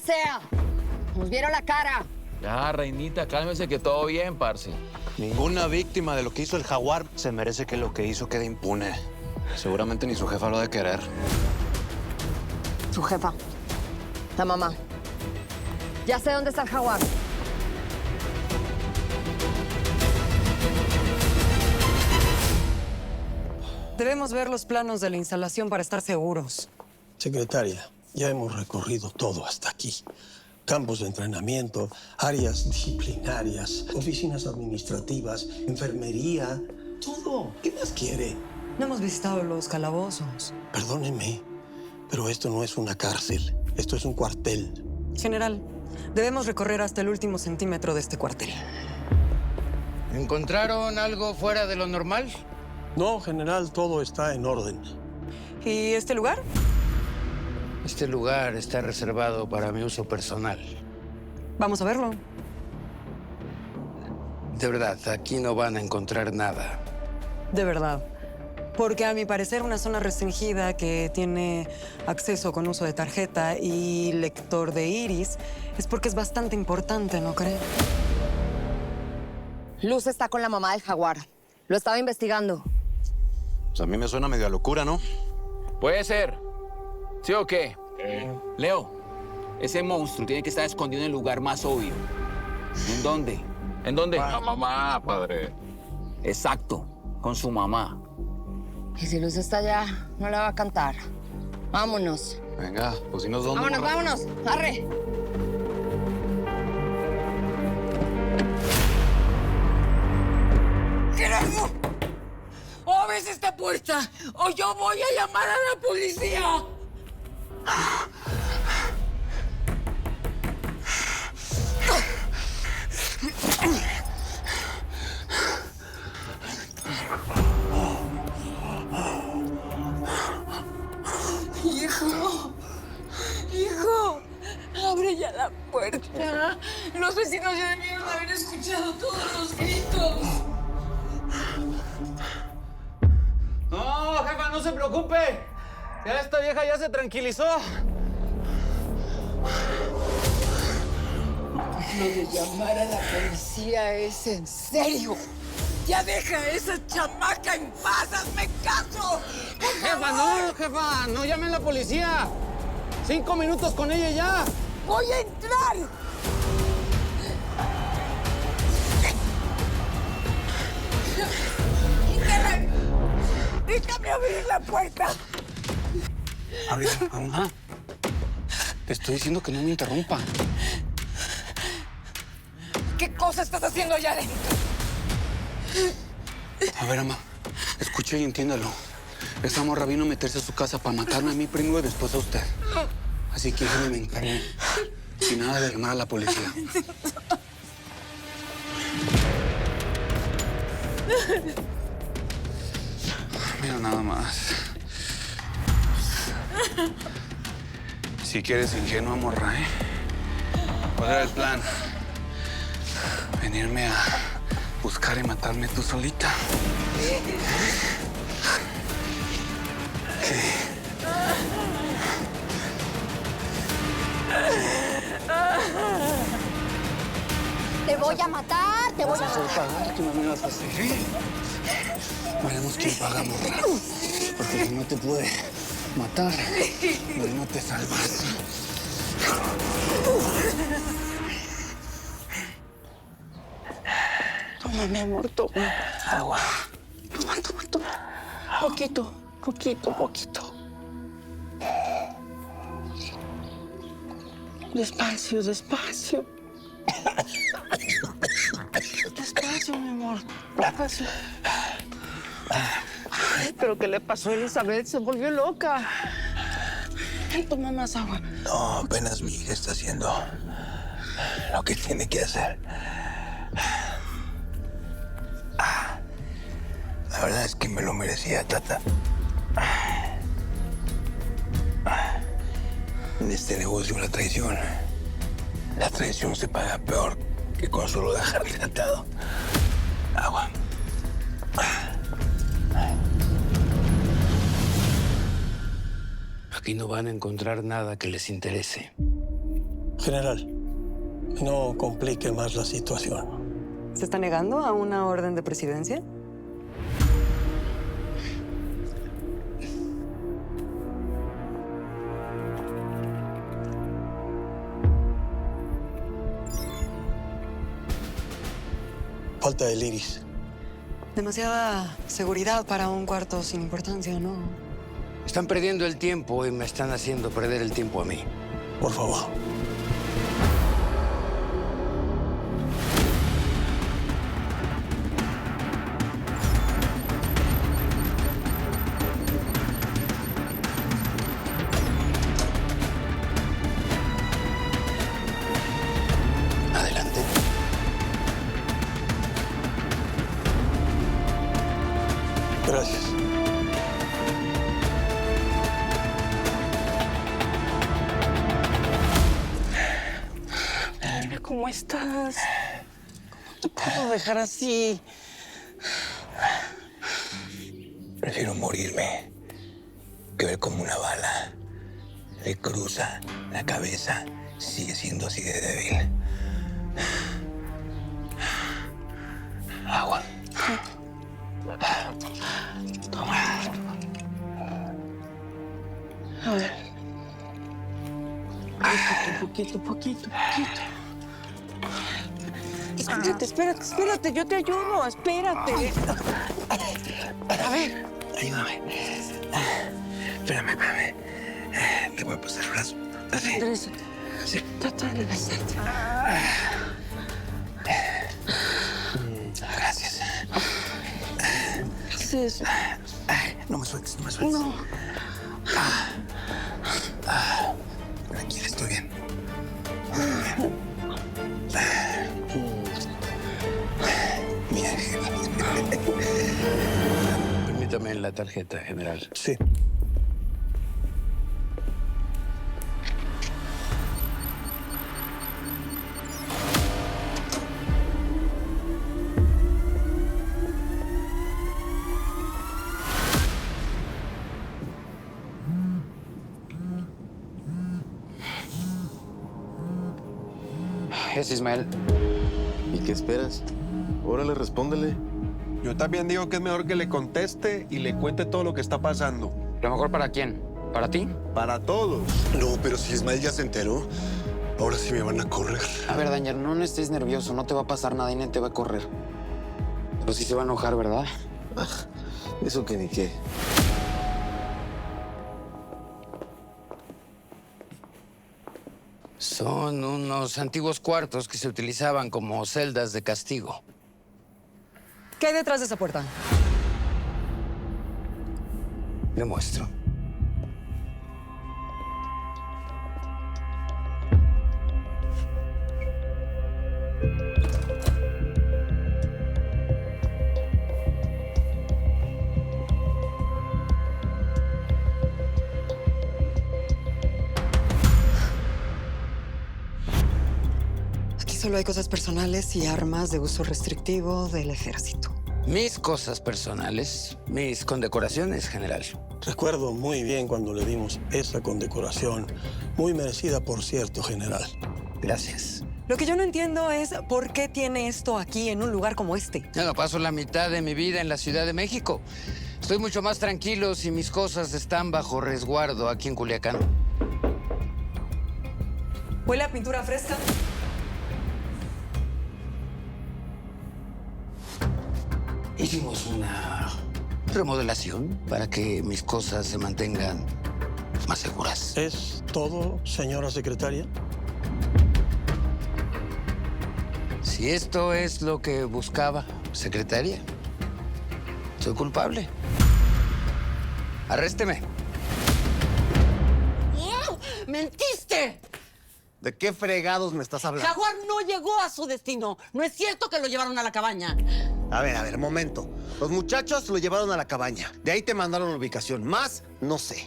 sea! ¡Nos vieron la cara! Ya, reinita, cálmese que todo bien, parce. Ninguna víctima de lo que hizo el jaguar se merece que lo que hizo quede impune. Seguramente ni su jefa lo ha de querer. Su jefa. La mamá. Ya sé dónde está el jaguar. Debemos ver los planos de la instalación para estar seguros. Secretaria, ya hemos recorrido todo hasta aquí. Campos de entrenamiento, áreas disciplinarias, oficinas administrativas, enfermería, todo. ¿Qué más quiere? No hemos visitado los calabozos. Perdóneme, pero esto no es una cárcel. Esto es un cuartel. General, debemos recorrer hasta el último centímetro de este cuartel. ¿Encontraron algo fuera de lo normal? No, general, todo está en orden. ¿Y este lugar? Este lugar está reservado para mi uso personal. Vamos a verlo. De verdad, aquí no van a encontrar nada. De verdad. Porque a mi parecer una zona restringida que tiene acceso con uso de tarjeta y lector de iris es porque es bastante importante, ¿no cree? Luz está con la mamá del jaguar. Lo estaba investigando. Pues a mí me suena medio a locura, ¿no? Puede ser. ¿Sí o qué? Leo, ese monstruo tiene que estar escondido en el lugar más obvio. ¿En dónde? ¿En dónde? La mamá, padre. Exacto, con su mamá. Y si Luz está allá, no la va a cantar. Vámonos. Venga, pues si nos vamos. Vámonos, vámonos. ¡Arre! ¡Jerónimo! ¡O abres esta puerta o yo voy a llamar a la policía! Hijo, abre ya la puerta. Los vecinos ya debieron haber escuchado todos los gritos. No, jefa, no se preocupe. Ya esta vieja ya se tranquilizó. Lo de llamar a la policía es en serio. ¡Ya deja a esa chamaca en paz! ¡Hazme caso! Jefa, no llamen a la policía. 5 minutos con ella y ya. ¡Voy a entrar! ¡Déjame abrir la puerta! A ver, mamá. Te estoy diciendo que no me interrumpa. ¿Qué cosa estás haciendo allá adentro? A ver, mamá. Escuche y entiéndalo. Esa morra vino a meterse a su casa para matarme a mí primero y después a usted. Así que yo me encargué. Sin nada de llamar a la policía. Mira nada más. Si quieres ingenua, morra, ¿eh? ¿Cuál era el plan? Venirme a buscar y matarme tú solita. Te voy a matar, te voy a matar. ¿Qué me vas a hacer? Veremos quién paga, morra. Porque si no te puede matar, no te salvas. Toma, mi amor, toma. Agua. Toma. Poquito. Despacio. Despacio, mi amor. Despacio. Ay, ¿pero qué le pasó a Elizabeth? Se volvió loca. Toma más agua. No, apenas mi hija está haciendo lo que tiene que hacer. La verdad es que me lo merecía, Tata. En este negocio la traición se paga peor que con solo dejarle atado. Agua. Aquí no van a encontrar nada que les interese. General, no complique más la situación. ¿Se está negando a una orden de presidencia? Falta el iris. Demasiada seguridad para un cuarto sin importancia, ¿no? Están perdiendo el tiempo y me están haciendo perder el tiempo a mí. Por favor. Adelante. Gracias. ¿Cómo estás? No te puedo dejar así. Prefiero morirme que ver como una bala le cruza la cabeza. Sigue siendo así de débil. Agua. Toma. A ver. Poquito. Espérate, yo te ayudo, espérate. A ver. Ayúdame. Espérame. Te voy a pasar el brazo. Así. Enderezate. Sí. Trata de enderezarte. Gracias. ¿Qué es eso? No me sueltes. No. Tranquila, estoy bien. Mira. Permítame la tarjeta, general. Sí. Es Ismael. ¿Y qué esperas? Órale, respóndele. Yo también digo que es mejor que le conteste y le cuente todo lo que está pasando. ¿Lo mejor para quién? ¿Para ti? Para todos. No, pero si Ismael ya se enteró, ahora sí me van a correr. A ver, Dañer, no estés nervioso. No te va a pasar nada y nadie te va a correr. Pero sí se va a enojar, ¿verdad? Eso que ni qué. Son unos antiguos cuartos que se utilizaban como celdas de castigo. ¿Qué hay detrás de esa puerta? Le muestro. Aquí solo hay cosas personales y armas de uso restrictivo del ejército. Mis cosas personales, mis condecoraciones, general. Recuerdo muy bien cuando le dimos esa condecoración. Muy merecida, por cierto, general. Gracias. Lo que yo no entiendo es por qué tiene esto aquí en un lugar como este. Bueno, paso la mitad de mi vida en la Ciudad de México. Estoy mucho más tranquilo si mis cosas están bajo resguardo aquí en Culiacán. ¿Huele a pintura fresca? Hicimos una remodelación para que mis cosas se mantengan más seguras. ¿Es todo, señora secretaria? Si esto es lo que buscaba, secretaria, soy culpable. Arrésteme. ¡Mentiste! ¿De qué fregados me estás hablando? Jaguar no llegó a su destino. No es cierto que lo llevaron a la cabaña. A ver, momento. Los muchachos lo llevaron a la cabaña. De ahí te mandaron la ubicación. Más, no sé.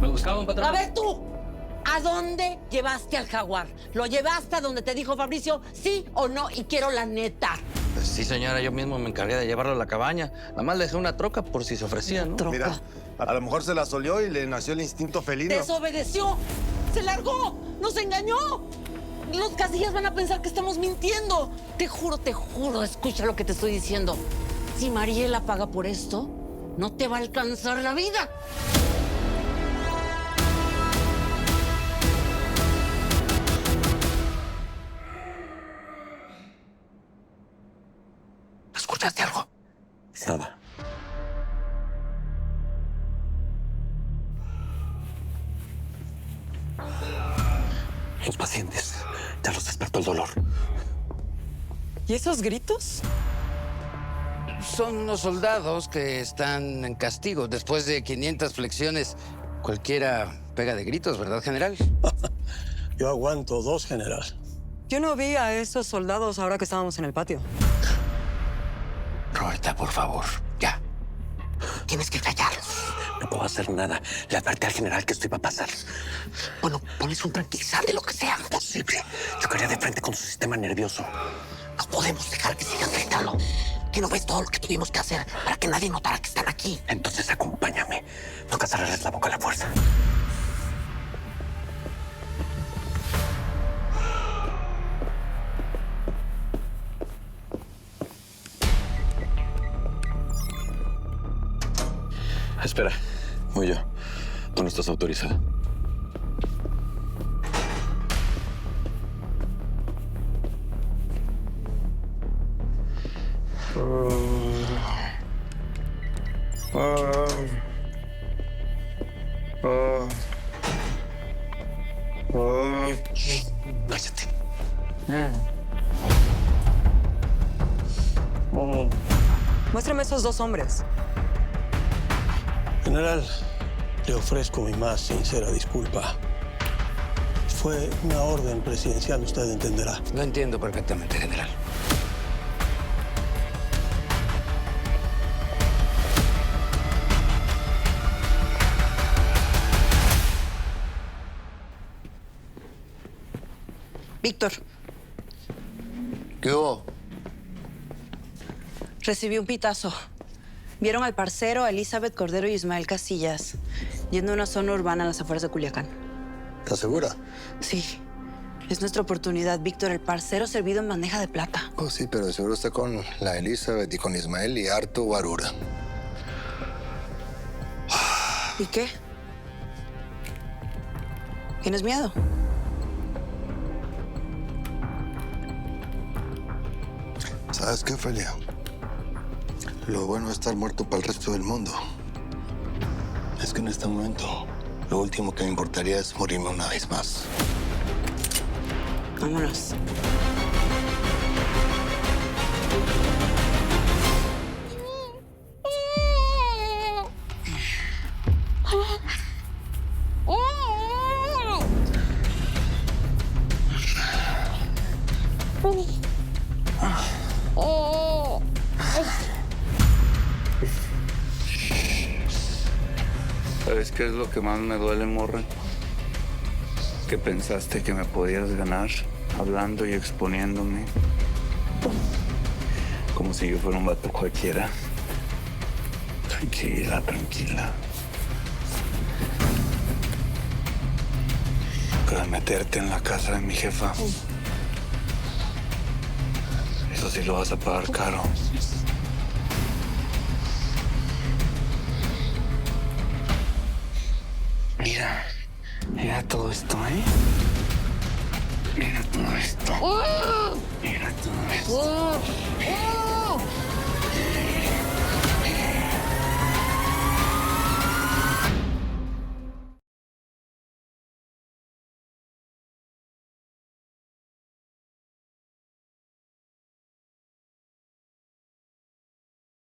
¿Me buscaban, patrón? A ver tú, ¿a dónde llevaste al Jaguar? ¿Lo llevaste a donde te dijo Fabricio, sí o no? Y quiero la neta. Pues sí, señora, yo mismo me encargué de llevarlo a la cabaña. Nada más le dejé una troca por si se ofrecía, ¿no? Troca. Mira, a lo mejor se la solió y le nació el instinto felino. Desobedeció. ¡Se largó! ¡Nos engañó! Los Casillas van a pensar que estamos mintiendo. Te juro, escucha lo que te estoy diciendo. Si Mariela paga por esto, no te va a alcanzar la vida. ¿Escuchaste algo? Nada. Los pacientes. Ya los despertó el dolor. ¿Y esos gritos? Son unos soldados que están en castigo. Después de 500 flexiones, cualquiera pega de gritos, ¿verdad, general? Yo aguanto 2, general. Yo no vi a esos soldados ahora que estábamos en el patio. Roberta, por favor, ya. Tienes que callarlos. No puedo hacer nada. Le advertí al general que esto iba a pasar. Bueno, ponles un tranquilizante, lo que sea. Imposible. Chocaría de frente con su sistema nervioso. No podemos dejar que sigan gritando. ¿Que no ves todo lo que tuvimos que hacer para que nadie notara que están aquí? Entonces acompáñame. Toca cerrarles la boca a la fuerza. Espera, voy yo. Tú no estás autorizada. Cállate. Muéstrame esos 2 hombres. General, le ofrezco mi más sincera disculpa. Fue una orden presidencial, usted entenderá. Lo entiendo perfectamente, general. Víctor, ¿Qué hubo? recibí un pitazo. Vieron al parcero, a Elizabeth Cordero y Ismael Casillas yendo a una zona urbana a las afueras de Culiacán. ¿Estás segura? Sí, es nuestra oportunidad, Víctor. El parcero servido en bandeja de plata. Oh, sí, pero de seguro está con la Elizabeth y con Ismael y harto guarura. ¿Y qué? ¿Tienes miedo? ¿Sabes qué, Felia? Lo bueno de estar muerto para el resto del mundo es que en este momento lo último que me importaría es morirme una vez más. Vámonos. ¿Sabes qué es lo que más me duele, morra? Que pensaste que me podías ganar hablando y exponiéndome. Como si yo fuera un vato cualquiera. Tranquila, tranquila. Pero meterte en la casa de mi jefa, eso sí lo vas a pagar caro. Mira todo esto, ¿eh? Mira todo esto. Mira todo esto.